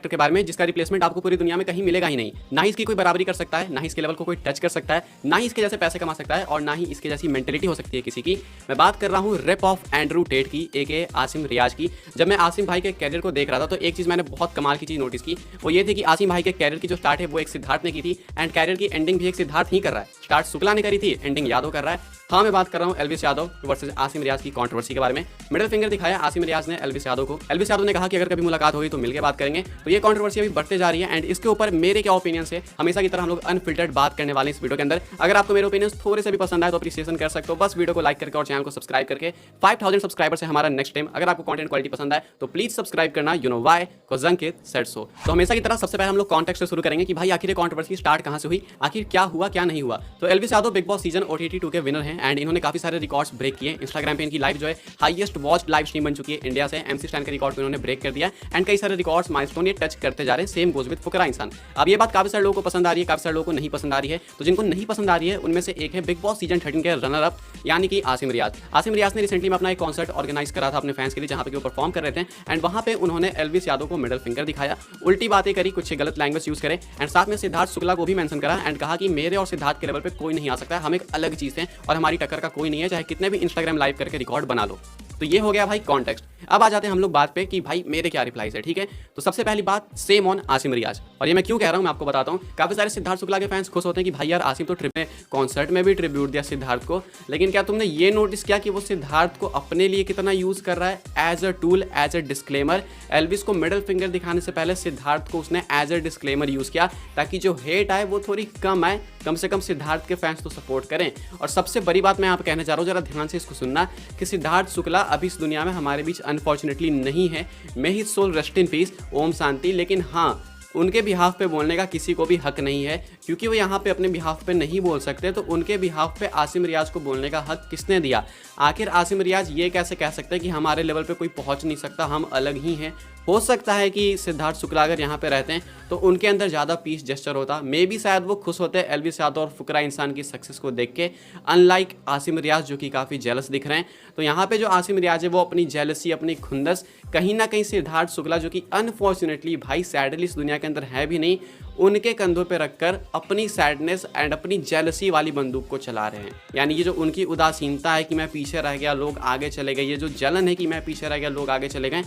Character के बारे में जिसका रिप्लेसमेंट आपको पूरी दुनिया में कहीं मिलेगा ही नहीं। ना ही इसकी कोई बराबरी कर सकता है, ना ही इसके लेवल को कोई टच कर सकता है, ना ही इसके जैसे पैसे कमा सकता है और ना ही इसके जैसी मेंटेलिटी हो सकती है किसी की। मैं बात कर रहा हूँ रेप ऑफ एंड्रू टेट की, एके आसिम रियाज की। जब मैं आसिम भाई के कैरियर को देख रहा था तो एक चीज़ मैंने बहुत कमाल की चीज़ नोटिस की, वो ये थी कि आसिम भाई के कैरियर की जो स्टार्ट है वो एक सिद्धार्थ ने की थी एंड कैरियर की एंडिंग भी एक सिद्धार्थ ही कर रहा है। स्टार्ट शुक्ला ने करी थी, एंडिंग यादव कर रहा है। हाँ, मैं बात कर रहा हूँ एल्विस यादव वर्सेस आसिम रियाज की कंट्रोवर्सी के बारे में। मिडिल फिंगर दिखाया आसिम रियाज ने एल्विस यादव को। एल्विस यादव ने कहा कि अगर कभी मुलाकात होगी तो मिलकर बात करेंगे। तो ये कंट्रोवर्सी अभी बढ़ते जा रही है एंड इसके ऊपर मेरे क्या ओपिनियन है, हमेशा की तरह हम लोग अनफिल्टर्ड बात करने वाले इस वीडियो के अंदर। अगर आपको मेरे ओपिनियन थोड़े से भी पसंद आए तो अप्रिसिएशन कर सकते हो, बस वीडियो को लाइक करके और चैनल को सब्सक्राइब करके। 5000 सब्सक्राइबर से हमारा नेक्स्ट टाइम। अगर आपको कंटेंट क्वालिटी पसंद आए तो प्लीज सब्सक्राइब करना, you know why, because Ankit said so. तो हमेशा की तरह सबसे पहले हम लोग कॉन्टेक्स्ट से शुरू करेंगे कि भाई आखिर ये कंट्रोवर्सी स्टार्ट कहां से हुई, आखिर क्या हुआ क्या नहीं हुआ। तो Elvis Yadav big boss season OTT 2 के विनर हैं एंड इन्होंने काफी सारे रिकॉर्ड्स ब्रेक किए। इंस्टाग्राम पे इनकी लाइव जो है हाईएस्ट वॉच लाइव स्ट्रीम बन चुकी है इंडिया से। MC स्टैन का रिकॉर्ड को इन्होंने ब्रेक कर दिया एंड कई सारे रिकॉर्ड्स माइलस्टोन ये टच करते जा रहे हैं। सेम गोज विद फुकरा इंसान। अब ये बात काफी सारे लोगों को पसंद आ रही है, काफी सारे लोगों को नहीं पसंद आ रही है। तो जिनको नहीं पसंद आ रही है उनमें से एक है बिग बॉस सीजन 13 के रनर अप यानी कि आसिम रियाज। आसिम रियाज ने रिसेंटली में अपना एक कॉन्सर्ट ऑर्गेनाइज करा था अपने फैंस के लिए, जहां पे वो परफॉर्म कर रहे थे एंड वहां पे उन्होंने एल्विस यादव को मिडिल फिंगर दिखाया, उल्टी बातें करी, कुछ गलत लैंग्वेज यूज करे एंड साथ में सिद्धार्थ शुक्ला को भी मेंशन करा एंड कहा कि मेरे और सिद्धार्थ के लेवल पे कोई नहीं आ सकता, हम एक अलग चीज हैं और हमारी टक्कर का कोई नहीं है, चाहे कितने भी इंस्टाग्राम लाइव करके रिकॉर्ड बना लो। तो ये हो गया भाई कॉन्टेक्स्ट। अब आ जाते हैं हम लोग बात पे कि भाई मेरे क्या रिप्लाईज है, ठीक है। तो सबसे पहली बात सेम ऑन आसिम रियाज, और ये मैं क्यों कह रहा हूँ मैं आपको बताता हूँ। काफी सारे सिद्धार्थ शुक्ला के फैंस खुश होते हैं कि भाई यार आसिम तो ट्रिप में कॉन्सर्ट में भी ट्रिब्यूट दिया सिद्धार्थ को, लेकिन क्या तुमने ये नोटिस किया कि वो सिद्धार्थ को अपने लिए कितना यूज कर रहा है as a tool, as a disclaimer. Elvis को मिडिल फिंगर दिखाने से पहले सिद्धार्थ को उसने एज अ डिस्क्लेमर यूज किया ताकि जो हेट आए वो थोड़ी कम आए, कम से कम सिद्धार्थ के फैंस तो सपोर्ट करें। और सबसे बड़ी बात मैं यहाँ पे कहना चाह रहा हूँ, जरा ध्यान से इसको सुनना, कि सिद्धार्थ शुक्ला अभी इस दुनिया में हमारे बीच अनफॉर्चुनेटली नहीं है। मे ही soul rest in peace, Om Shanti. लेकिन हाँ, उनके बिहाफ पे बोलने का किसी को भी हक नहीं है, क्योंकि वो यहाँ पे अपने बिहाफ पे नहीं बोल सकते। तो उनके बिहाफ पे आसिम रियाज को बोलने का हक किसने दिया? आखिर आसिम रियाज ये कैसे कह सकते हैं कि हमारे लेवल पे कोई पहुँच नहीं सकता, हम अलग ही हैं। हो सकता है कि सिद्धार्थ शुक्ला अगर यहाँ पे रहते हैं तो उनके अंदर ज़्यादा पीस जेस्चर होता, मे बी शायद वो खुश होते एल्विस यादव और फुकरा इंसान की सक्सेस को देख के, अनलाइक आसिम रियाज जो कि काफ़ी जेलस दिख रहे हैं। तो यहाँ पे जो आसिम रियाज है वो अपनी जेलसी, अपनी खुंदस कहीं ना कहीं सिद्धार्थ शुक्ला जो कि अनफॉर्चुनेटली भाई सैडली इस दुनिया के अंदर है भी नहीं, उनके कंधों पे रखकर अपनी सैडनेस एंड अपनी जेलसी वाली बंदूक को चला रहे हैं। यानी ये जो उनकी उदासीनता है कि मैं पीछे रह गया लोग आगे चले गए, ये जो जलन है कि मैं पीछे रह गया लोग आगे चले गए,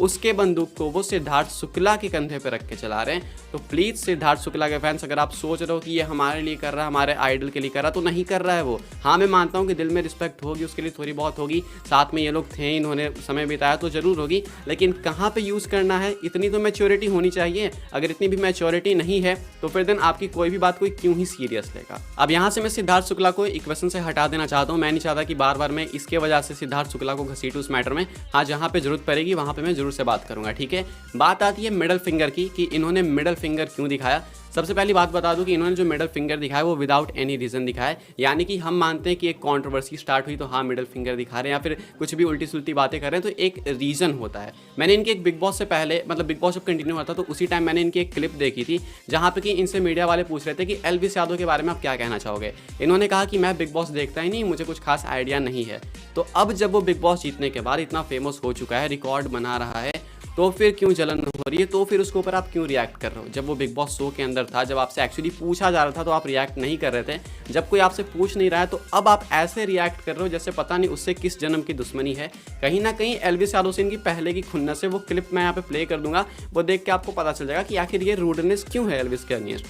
उसके बंदूक को वो सिद्धार्थ शुक्ला के कंधे पे रख के चला रहे हैं। तो प्लीज़ सिद्धार्थ शुक्ला के फैंस, अगर आप सोच रहे हो कि ये हमारे लिए कर रहा है, हमारे आइडल के लिए कर रहा है, तो नहीं कर रहा है वो। हाँ, मैं मानता हूँ कि दिल में रिस्पेक्ट होगी उसके लिए, थोड़ी बहुत होगी, साथ में ये लोग थे, इन्होंने समय बिताया तो ज़रूर होगी, लेकिन कहाँ पर यूज़ करना है इतनी तो मैच्योरिटी होनी चाहिए। अगर इतनी भी मैच्योरिटी नहीं है तो फिर दिन आपकी कोई भी बात कोई क्यों ही सीरियस लेगा। अब यहाँ से मैं सिद्धार्थ शुक्ला को इक्वेशन से हटा देना चाहता हूँ। मैं नहीं चाहता कि बार बार मैं इसके वजह से सिद्धार्थ शुक्ला को घसीटूं उस मैटर में। हाँ, जहाँ पे जरूरत पड़ेगी वहाँ पे मैं जरूर से बात करूँगा, ठीक है। बात आती है मिडिल फिंगर की, कि इन्होंने मिडिल फिंगर क्यों दिखाया। सबसे पहली बात बता दूं कि इन्होंने जो मिडिल फिंगर दिखाया वो विदाउट एनी रीज़न दिखाया है। यानी कि हम मानते हैं कि एक कंट्रोवर्सी स्टार्ट हुई तो हाँ मिडिल फिंगर दिखा रहे हैं या फिर कुछ भी उल्टी सुल्टी बातें कर रहे हैं, तो एक रीज़न होता है। मैंने इनके एक बिग बॉस से पहले, मतलब बिग बॉस जब कंटिन्यू हुआ था तो उसी टाइम मैंने इनकी एक क्लिप देखी थी जहाँ पे कि इनसे मीडिया वाले पूछ रहे थे कि एल्विस यादव के बारे में आप क्या कहना चाहोगे। इन्होंने कहा कि मैं बिग बॉस देखता ही नहीं, मुझे कुछ खास आइडिया नहीं है। तो अब जब वो बिग बॉस जीतने के बाद इतना फेमस हो चुका है, रिकॉर्ड बना रहा है, तो फिर क्यों जलन हो रही है? तो फिर उसके ऊपर आप क्यों रिएक्ट कर रहे हो? जब वो बिग बॉस शो के अंदर था, जब आपसे एक्चुअली पूछा जा रहा था तो आप रिएक्ट नहीं कर रहे थे। जब कोई आपसे पूछ नहीं रहा है तो अब आप ऐसे रिएक्ट कर रहे हो जैसे पता नहीं उससे किस जन्म की दुश्मनी है। कहीं ना कहीं एल्विस यादव से इनकी पहले की खुन्नस है, वो क्लिप मैं यहाँ पे प्ले कर दूंगा, वो देख के आपको पता चल जाएगा कि आखिर ये रूडनेस क्यों है एल्विस के against.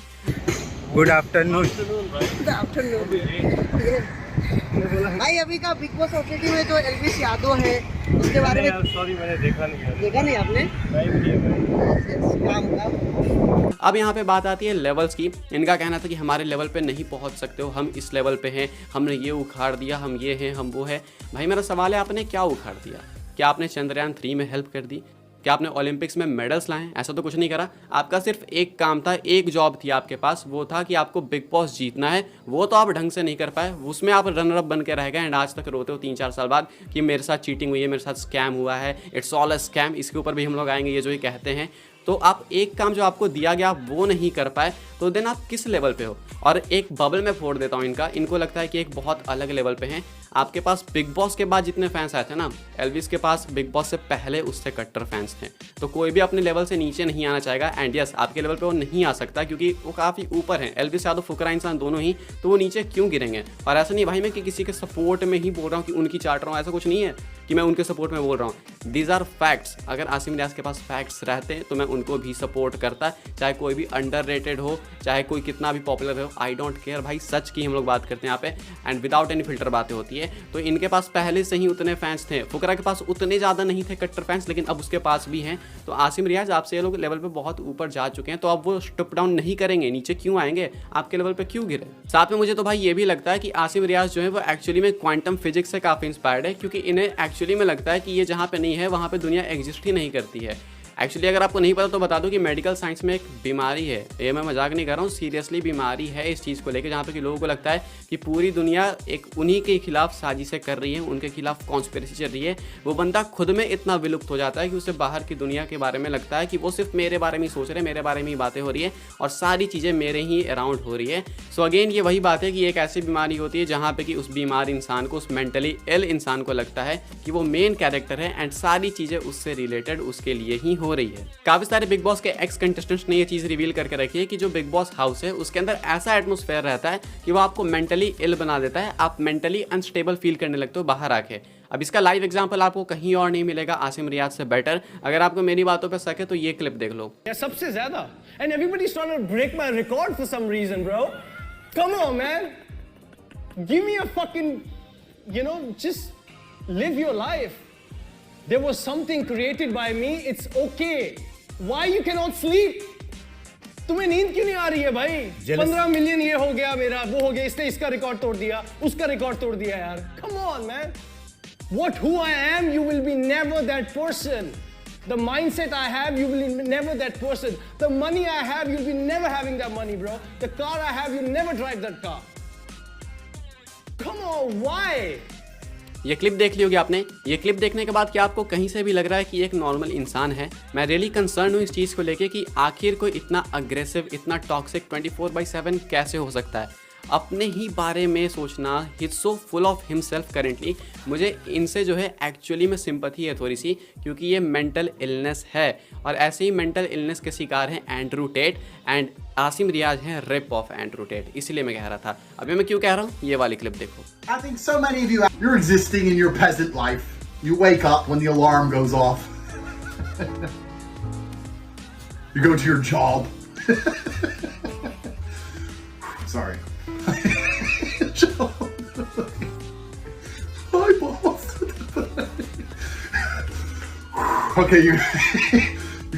Good afternoon. Good afternoon भाई। अभी का बिग बॉस OTT में जो एल्विस यादव है उसके बारे में, सॉरी मैंने देखा नहीं है। देखा नहीं आपने? अब यहाँ पे बात आती है लेवल्स की। इनका कहना था कि हमारे लेवल पे नहीं पहुँच सकते हो, हम इस लेवल पे हैं, हमने ये उखाड़ दिया, हम ये हैं, हम वो है। भाई मेरा सवाल है, आपने क्या उखाड़ दिया? क्या आपने चंद्रयान 3 में हेल्प कर दी? क्या आपने ओलंपिक्स में मेडल्स लाए? ऐसा तो कुछ नहीं करा। आपका सिर्फ एक काम था, एक जॉब थी आपके पास, वो था कि आपको बिग बॉस जीतना है। वो तो आप ढंग से नहीं कर पाए, उसमें आप रनर अप बन के रह गए एंड आज तक रोते हो 3-4 साल बाद कि मेरे साथ चीटिंग हुई है, मेरे साथ स्कैम हुआ है, इट्स ऑल अ स्कैम। इसके ऊपर भी हम लोग आएंगे, ये जो ये कहते हैं। तो आप एक काम जो आपको दिया गया आप वो नहीं कर पाए, तो देन आप किस लेवल पे हो? और एक बबल में फोड़ देता हूँ इनका, इनको लगता है कि एक बहुत अलग लेवल पे हैं। आपके पास बिग बॉस के बाद जितने फैंस आए थे ना, एल्विस के पास बिग बॉस से पहले उससे कट्टर फैंस थे। तो कोई भी अपने लेवल से नीचे नहीं आना चाहेगा। एंड यस, आपके लेवल पे वो नहीं आ सकता क्योंकि वो काफ़ी ऊपर है। एल्विस यादव फुकरा इंसान दोनों ही, तो वो नीचे क्यों गिरेंगे। और ऐसा नहीं भाई मैं कि किसी के सपोर्ट में ही बोल रहा हूँ कि उनकी चाट रहा हूँ, ऐसा कुछ नहीं है कि मैं उनके सपोर्ट में बोल रहा हूँ। These are facts. अगर आसिम रियाज के पास फैक्ट्स रहते तो मैं उनको भी सपोर्ट करता, चाहे कोई भी अंडररेटेड हो, चाहे कोई कितना भी पॉपुलर हो, आई डोंट केयर भाई। सच की हम लोग बात करते हैं यहाँ पे एंड विदाउट एनी फिल्टर बातें होती है। तो इनके पास पहले से ही उतने फैंस थे। फुकरा के पास उतने ज़्यादा नहीं थे कट्टर फैंस, लेकिन अब उसके पास भी हैं। तो आसिम रियाज आपसे ये लोग लेवल पे बहुत ऊपर जा चुके हैं, तो अब वो स्टप डाउन नहीं करेंगे, नीचे क्यों आएंगे, आपके लेवल पे क्यों गिरे। साथ में मुझे तो भाई ये भी लगता है कि आसिम रियाज जो है वो एक्चुअली में क्वांटम फिजिक्स से काफ़ी इंस्पायर्ड है, क्योंकि इन्हें एक्चुअली में लगता है कि ये जहाँ पे नहीं है वहाँ पे दुनिया एग्जिस्ट ही नहीं करती है। एक्चुअली अगर आपको नहीं पता तो बता दूं कि मेडिकल साइंस में एक बीमारी है, ये मैं मजाक नहीं कर रहा हूँ, सीरियसली बीमारी है इस चीज़ को लेकर, जहाँ पे कि लोगों को लगता है कि पूरी दुनिया एक उन्हीं के खिलाफ साजिशें कर रही है, उनके खिलाफ कॉन्स्पिरेसी चल रही है। वो बंदा खुद में इतना विलुप्त हो जाता है कि उसे बाहर की दुनिया के बारे में लगता है कि वो सिर्फ मेरे बारे में ही सोच रहे हैं, मेरे बारे में ही बातें हो रही है और सारी चीज़ें मेरे ही अराउंड हो रही है। सो अगेन ये वही बात है कि एक ऐसी बीमारी होती है जहाँ पे कि उस बीमार इंसान को, उस मेंटली इल इंसान को लगता है कि वो मेन कैरेक्टर है एंड सारी चीज़ें उससे रिलेटेड उसके लिए ही हो रही है। काफ़ी सारे बिग बॉस के एक्स कंटेस्टेंट्स ने ये चीज़ रिवील करके रखी है कि जो बिग बॉस हाउस है उसके अंदर ऐसा एटमोस्फेयर रहता है कि वो आपको मेंटली इल बना देता है, आप मेंटली अनस्टेबल फील करने लगते हो बाहर आके। अब इसका लाइव एग्जांपल आपको कहीं और नहीं मिलेगा आसिम रियाज से बेटर। अगर आपको मेरी बातों पे शक है तो ये क्लिप देख लो। सबसे ज्यादा and everybody is trying to break my record for some reason bro. Come on man, give me a fucking, you know, just live your life. There was something created by me, it's okay. Why you cannot sleep? तुम्हें नींद क्यों नहीं आ रही है भाई? 15 million ये हो गया मेरा, वो हो गया, इसने इसका रिकॉर्ड तोड़ दिया, उसका रिकॉर्ड तोड़ दिया यार। Come on man. What who I am, you will be never that person. The mindset I have, you will be never that person. The money I have, you'll be never having that money, bro. The car I have, you'll never drive that car. Come on, why? ये clip देख ली होगी आपने। ये clip देखने के बाद क्या आपको कहीं से भी लग रहा है कि एक नॉर्मल इंसान है? मैं रियली कंसर्न हूँ इस चीज़ को लेके कि आखिर कोई इतना अग्रेसिव, इतना टॉक्सिक 24/7 कैसे हो सकता है। अपने ही बारे में सोचना, he so full of himself currently. मुझे इनसे जो है एक्चुअली में सिंपैथी है थोड़ी सी, क्योंकि ये मेंटल इलनेस है और ऐसे ही मेंटल इलनेस के शिकार हैं एंड्रू टेट एंड आसिम रियाज हैं रिप ऑफ एंड्रू टेट। इसलिए मैं कह रहा था। अभी मैं क्यों कह रहा हूँ, ये वाली क्लिप देखो। I think so many of you're existing in your peasant life. You wake up when the alarm goes off. You go to your job. Sorry. Hi, boss. Okay, you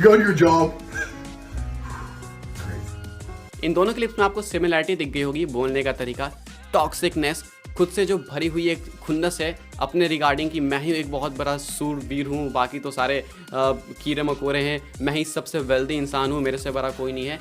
go to your job. इन दोनों clips में आपको similarity दिख गई होगी, बोलने का तरीका, टॉक्सिकनेस, खुद से जो भरी हुई एक खुन्नस है अपने रिगार्डिंग कि मैं ही एक बहुत बड़ा सूरवीर हूँ, बाकी तो सारे कीड़े मकोड़े हैं, मैं ही सबसे वेल्दी इंसान हूँ, मेरे से बड़ा कोई नहीं है।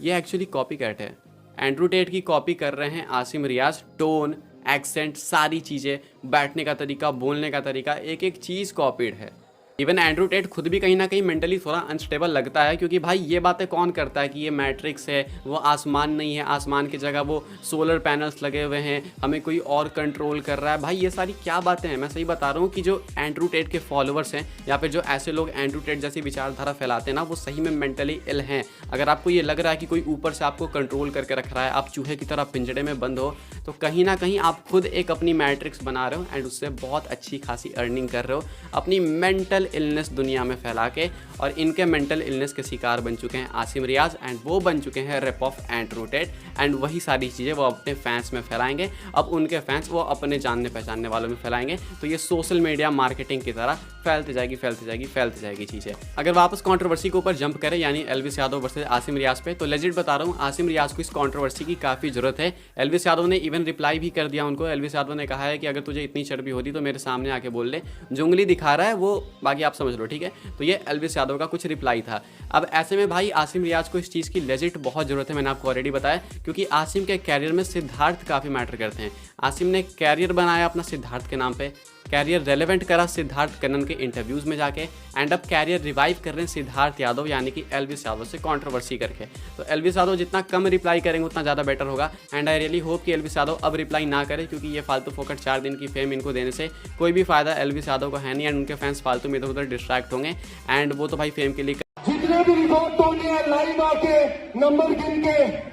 ये एक्चुअली कॉपी कैट है। एंड्रू टेट की कॉपी कर रहे हैं आसिम रियाज। टोन, एक्सेंट, सारी चीज़ें, बैठने का तरीका, बोलने का तरीका, एक एक चीज़ कॉपीड है। इवन एंड्रू टेट खुद भी कहीं ना कहीं मेंटली थोड़ा अनस्टेबल लगता है, क्योंकि भाई ये बातें कौन करता है कि ये मैट्रिक्स है, वो आसमान नहीं है, आसमान की जगह वो सोलर पैनल्स लगे हुए हैं, हमें कोई और कंट्रोल कर रहा है। भाई ये सारी क्या बातें हैं? मैं सही बता रहा हूँ कि जो एंड्रू टेट के फॉलोअर्स हैं या फिर जो ऐसे लोग एंड्रू टेट जैसी विचारधारा फैलाते हैं ना, वो सही में मेंटली इल हैं। अगर आपको ये लग रहा है कि कोई ऊपर से आपको कंट्रोल करके रख रहा है, आप चूहे की तरह पिंजड़े में बंद हो, तो कहीं ना कहीं आप खुद एक अपनी मैट्रिक्स बना रहे हो एंड उससे बहुत अच्छी खासी अर्निंग कर रहे हो अपनी मेंटल इलनेस दुनिया में फैला के। और इनके मेंटल इलनेस के शिकार बन चुके हैं आसिम रियाज एंड वो बन चुके हैं rip off Andrew Tate and वही सारी चीज़ें वो अपने फैंस में फैलाएंगे। अब उनके फैंस वो अपने जानने पहचानने वालों में फैलाएंगे, तो ये सोशल मीडिया मार्केटिंग की तरह फैलती जाएगी चीज़ें। अगर वापस कंट्रोवर्सी के ऊपर जंप करें, यानी एल्विस यादव वर्सेस आसिम रियाज पे, तो लेजिट बता रहा हूँ आसिम रियाज को इस कंट्रोवर्सी की काफ़ी ज़रूरत है। एल्विस यादव ने इवन रिप्लाई भी कर दिया उनको। एल्विस यादव ने कहा है कि अगर तुझे इतनी चर्बी होती तो मेरे सामने आके बोल ले, जो उंगली दिखा रहा है वो बाकी आप समझ लो, ठीक है। तो ये एल्विस यादव का कुछ रिप्लाई था। अब ऐसे में भाई आसिम रियाज को इस चीज़ की लेजिट बहुत ज़रूरत है, मैंने आपको ऑलरेडी बताया, क्योंकि आसिम के कैरियर में सिद्धार्थ काफ़ी मैटर करते हैं। आसिम ने कैरियर बनाया अपना सिद्धार्थ के नाम पे, कैरियर रेलेवेंट करा सिद्धार्थ कन्नन के इंटरव्यूज़ में जाके, एंड अब कैरियर रिवाइव कर रहे हैं सिद्धार्थ यादव यानी कि एल्विस यादव से कंट्रोवर्सी करके। तो एल्विस यादव जितना कम रिप्लाई करेंगे उतना ज़्यादा बेटर होगा, एंड आई रियली होप कि एल्विस यादव अब रिप्लाई ना करे, क्योंकि ये फालतू फोकट 4 दिन की फेम इनको देने से कोई भी फायदा एल्विस यादव को है नहीं, एंड उनके फैंस फालतू में इधर उधर डिस्ट्रैक्ट होंगे, एंड वो तो भाई फेम के लिए जितने भी रिकॉर्ड तोड़ने हैं लाइव आके नंबर गिन के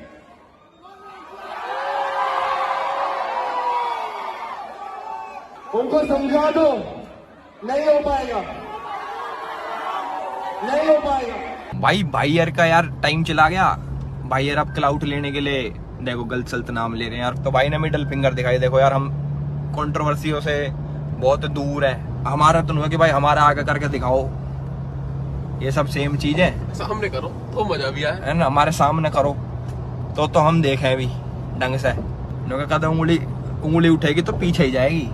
उनको समझा दो, नहीं हो पाएगा, नहीं हो पाएगा। भाई यार का यार टाइम चला गया। भाई यार अब क्लाउड लेने के लिए देखो गलत सल्त नाम ले रहे हैं यार। तो भाई ने मिडल फिंगर दिखाई, देखो यार हम कंट्रोवर्सियों से बहुत दूर है। हमारा तो नहीं है कि भाई हमारा आगे करके दिखाओ, ये सब सेम चीज है। सामने करो तो मजा भी आए, है ना, हमारे सामने करो तो हम देखें भी ढंग से। कदम उंगली उठेगी तो पीछे ही जाएगी,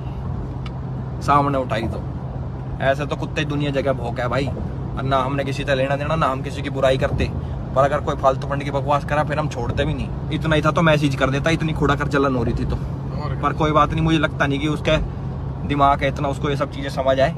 सामने उठाई तो ऐसे तो कुत्ते दुनिया जगह भौंक है भाई। और ना हमने किसी से लेना देना, ना हम किसी की बुराई करते, पर अगर कोई फालतू फंड की बकवास करा फिर हम छोड़ते भी नहीं। इतना ही था तो मैसेज कर देता, इतनी खुड़ा कर जलन हो रही थी तो। पर कोई बात नहीं, मुझे लगता नहीं कि उसके दिमाग है इतना उसको ये सब चीजें समझ आए।